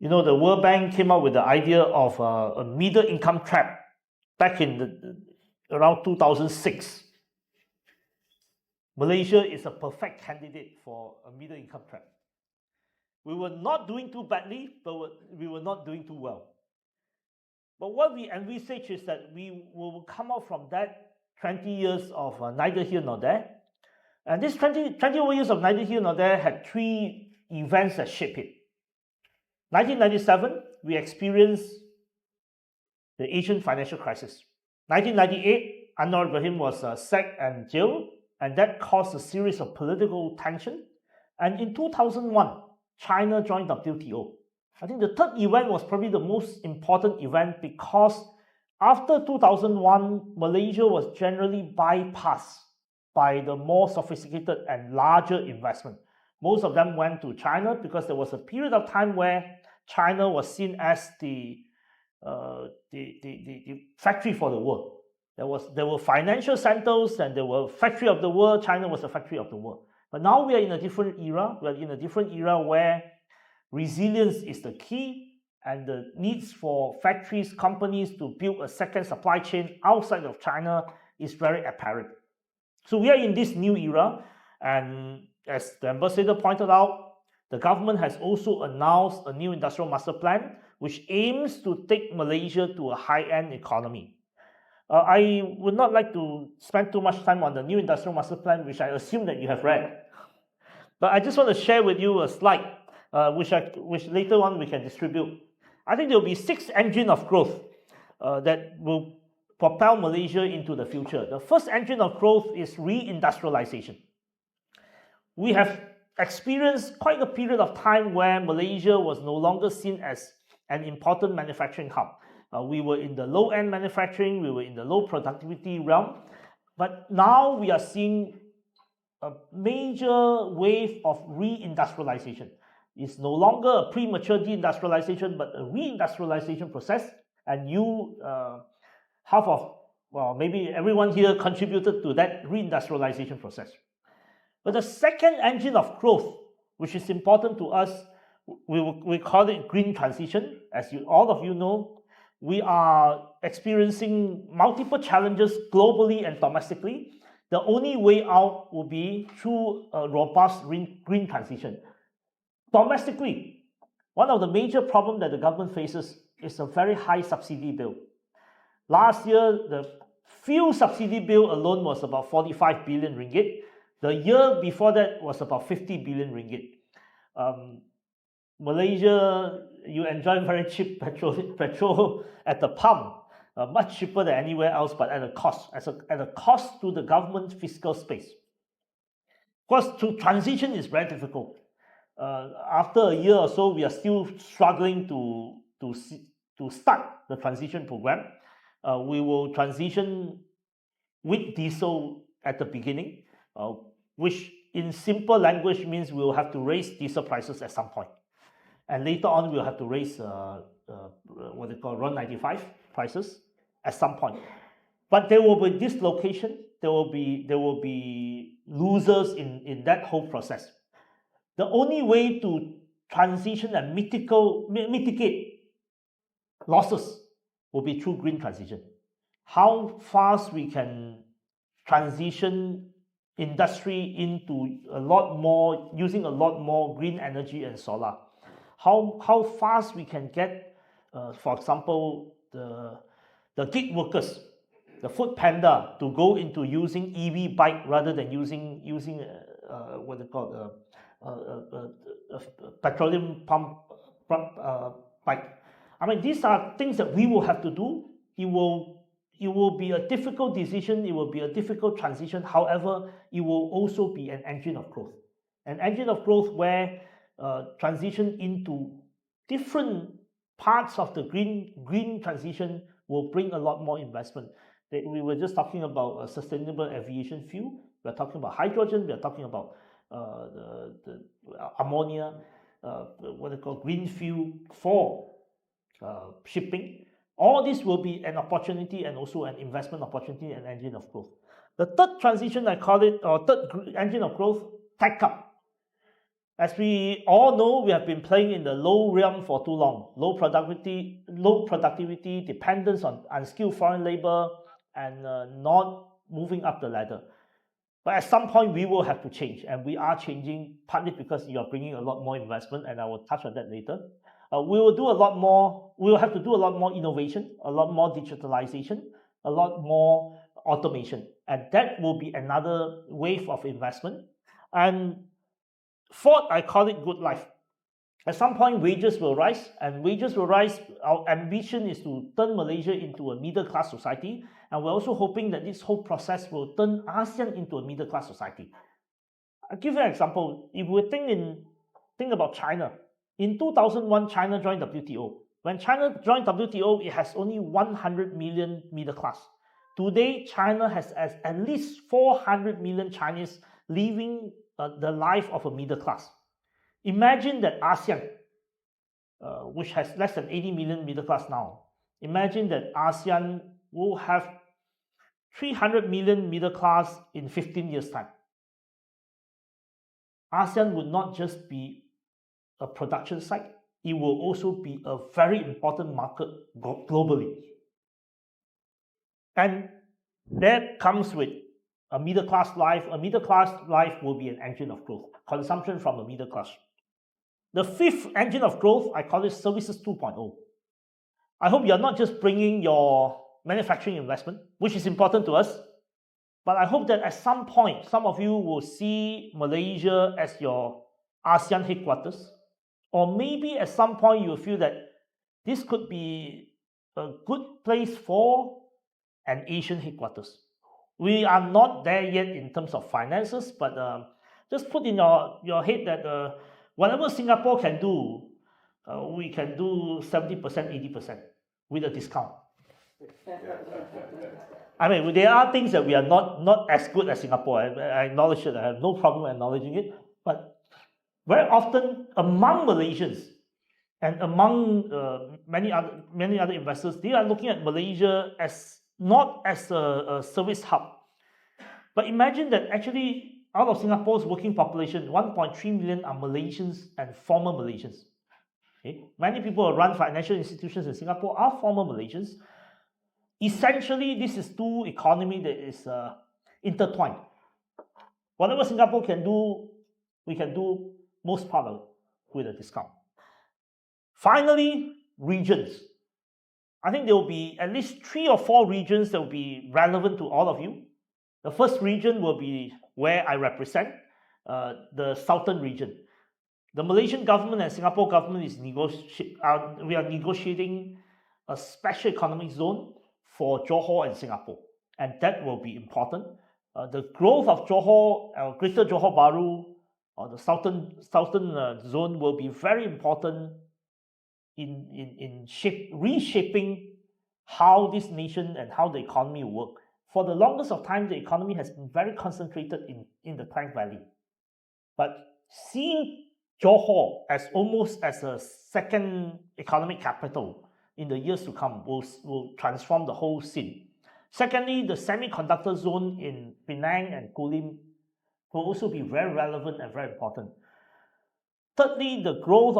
The World Bank came up with the idea of a middle income trap back in around 2006. Malaysia is a perfect candidate for a middle income trap. We were not doing too badly, but we were not doing too well. But what we envisage is that we will come out from that 20 years of neither here nor there. And this 20 years of neither here nor there had three events that shaped it. 1997, we experienced the Asian financial crisis. 1998, Anwar Ibrahim was sacked and jailed, and that caused a series of political tension. And in 2001, China joined WTO. I think the third event was probably the most important event because after 2001, Malaysia was generally bypassed by the more sophisticated and larger investment. Most of them went to China because there was a period of time where China was seen as the factory for the world. There were financial centers and there were factory of the world. China was a factory of the world. But now we are in a different era. We are in a different era where resilience is the key, and the needs for factories, companies to build a second supply chain outside of China is very apparent. So we are in this new era, and as the ambassador pointed out, the government has also announced a new industrial master plan which aims to take Malaysia to a high-end economy. I would not like to spend too much time on the new industrial master plan, which I assume that you have read. But I just want to share with you a slide which later on we can distribute. I think there will be 6 engines of growth that will propel Malaysia into the future. The first engine of growth is reindustrialization. We have experienced quite a period of time where Malaysia was no longer seen as an important manufacturing hub. We were in the low-end manufacturing, we were in the low productivity realm, but now we are seeing a major wave of reindustrialization. It's no longer a premature deindustrialization, but a reindustrialization process. And maybe everyone here contributed to that reindustrialization process. But the second engine of growth, which is important to us, we call it green transition. As all of you know, we are experiencing multiple challenges globally and domestically. The only way out will be through a robust green transition. Domestically, one of the major problems that the government faces is a very high subsidy bill. Last year, the fuel subsidy bill alone was about 45 billion ringgit. The year before that was about 50 billion ringgit. Malaysia, you enjoy very cheap petrol at the pump, much cheaper than anywhere else, but at a cost to the government fiscal space. Of course, to transition is very difficult. After a year or so, we are still struggling to start the transition program. We will transition with diesel at the beginning, which in simple language means we will have to raise diesel prices at some point. And later on, we'll have to raise what they call RON 95 prices at some point. But there will be dislocation. There will be losers in that whole process. The only way to transition and mitigate losses will be through green transition. How fast we can transition industry into using a lot more green energy and solar. How fast we can get, for example, the gig workers, the food panda, to go into using EV bike rather than using what they call petroleum pump bike. I mean, these are things that we will have to do. It will be a difficult decision. It will be a difficult transition. However, it will also be an engine of growth. An engine of growth where transition into different parts of the green transition will bring a lot more investment. We were just talking about sustainable aviation fuel. We're talking about hydrogen. We're talking about the ammonia, what they call green fuel for shipping. All this will be an opportunity and also an investment opportunity and engine of growth. The third transition, I call it, or third engine of growth, tech up. As we all know, we have been playing in the low realm for too long. Low productivity, dependence on unskilled foreign labor, and not moving up the ladder. But at some point, we will have to change, and we are changing, partly because you are bringing a lot more investment, and I will touch on that later. We will do a lot more. We will have to do a lot more innovation, a lot more digitalisation, a lot more automation, and that will be another wave of investment. And fourth, I call it good life. At some point, wages will rise, and wages will rise. Our ambition is to turn Malaysia into a middle-class society, and we're also hoping that this whole process will turn ASEAN into a middle-class society. I'll give you an example. If we think about China, in 2001, China joined WTO. When China joined WTO, it has only 100 million middle class. Today, China has at least 400 million Chinese living the life of a middle class. Imagine that ASEAN, which has less than 80 million middle class now, imagine that ASEAN will have 300 million middle class in 15 years' time. ASEAN would not just be a production site, it will also be a very important market globally. And that comes with a middle class life. A middle class life will be an engine of growth, consumption from the middle class. The fifth engine of growth, I call it Services 2.0. I hope you're not just bringing your manufacturing investment, which is important to us, but I hope that at some point, some of you will see Malaysia as your ASEAN headquarters, or maybe at some point you will feel that this could be a good place for an Asian headquarters. We are not there yet in terms of finances, but just put in your head that whatever Singapore can do, we can do 70%, 80% with a discount. I mean, there are things that we are not as good as Singapore. I acknowledge it. I have no problem acknowledging it. But very often among Malaysians and among many other investors, they are looking at Malaysia as not as a service hub. But imagine that actually out of Singapore's working population, 1.3 million are Malaysians and former Malaysians. Okay? Many people who run financial institutions in Singapore are former Malaysians. Essentially, this is two economies that is intertwined. Whatever Singapore can do, we can do most part of it with a discount. Finally, regions. I think there will be at least 3 or 4 regions that will be relevant to all of you. The first region will be where I represent, the southern region. The Malaysian government and Singapore government we are negotiating a special economic zone for Johor and Singapore, and that will be important. The growth of Johor, Greater Johor Bahru, or the southern zone will be very important in reshaping how this nation and how the economy will work. For the longest of time, the economy has been very concentrated in the Klang Valley. But seeing Johor as almost as a second economic capital in the years to come will transform the whole scene. Secondly, the semiconductor zone in Penang and Kulim will also be very relevant and very important. Thirdly, the growth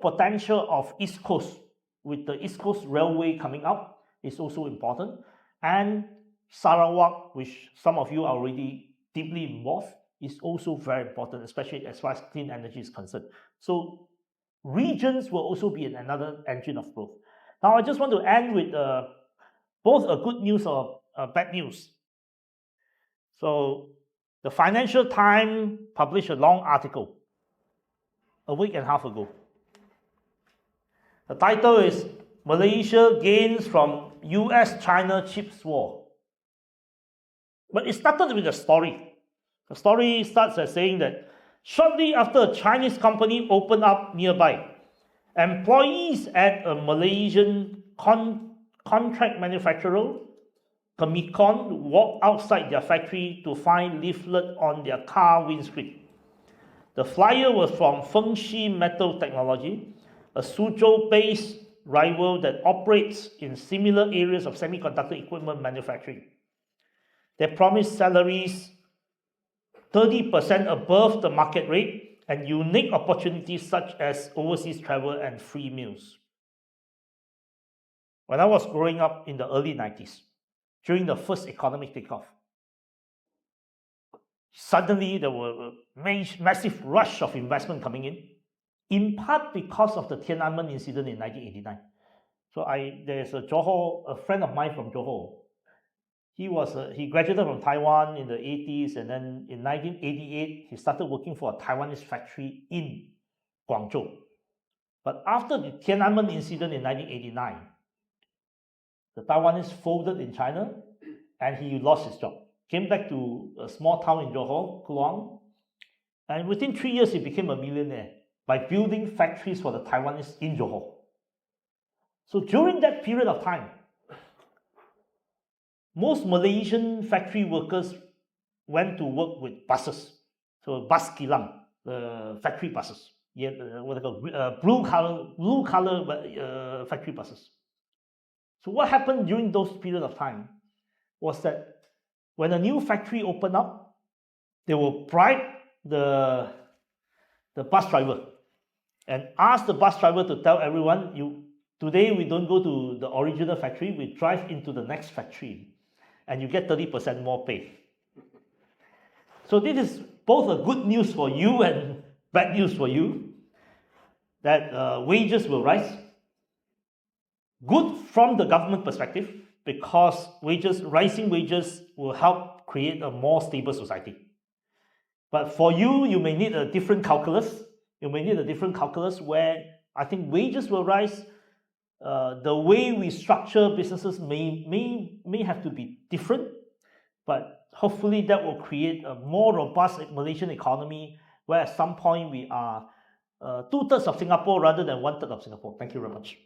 potential of East Coast, with the East Coast Railway coming up, is also important. And Sarawak, which some of you are already deeply involved, is also very important, especially as far as clean energy is concerned. So regions will also be another engine of growth. Now, I just want to end with both a good news or bad news. So the Financial Times published a long article a week and a half ago. The title is Malaysia Gains from US-China Chips War. But it started with a story. The story starts by saying that shortly after a Chinese company opened up nearby, employees at a Malaysian contract manufacturer, Chemicon, walked outside their factory to find leaflet on their car windscreen. The flyer was from Fengxi Metal Technology, a Suzhou-based rival that operates in similar areas of semiconductor equipment manufacturing. They promised salaries 30% above the market rate and unique opportunities such as overseas travel and free meals. When I was growing up in the early 90s, during the first economic takeoff, suddenly there were a massive rush of investment coming in part because of the Tiananmen incident in 1989. So there's a friend of mine from Johor. He graduated from Taiwan in the 80s, and then in 1988 he started working for a Taiwanese factory in Guangzhou. But after the Tiananmen incident in 1989, the Taiwanese folded in China and he lost his job. Came back to a small town in Johor, Kluang, and within 3 years he became a millionaire by building factories for the Taiwanese in Johor. So during that period of time, most Malaysian factory workers went to work with buses. So bus kilang, the factory buses. What they call blue color factory buses. So what happened during those period of time was that when a new factory opened up, they will bribe the bus driver and ask the bus driver to tell everyone, today we don't go to the original factory, we drive into the next factory and you get 30% more pay. So this is both a good news for you and bad news for you, that wages will rise. Good from the government perspective, because rising wages will help create a more stable society. But for you, you may need a different calculus. You may need a different calculus where I think wages will rise. The way we structure businesses may have to be different, but hopefully that will create a more robust Malaysian economy where at some point we are 2/3 of Singapore rather than 1/3 of Singapore. Thank you very much.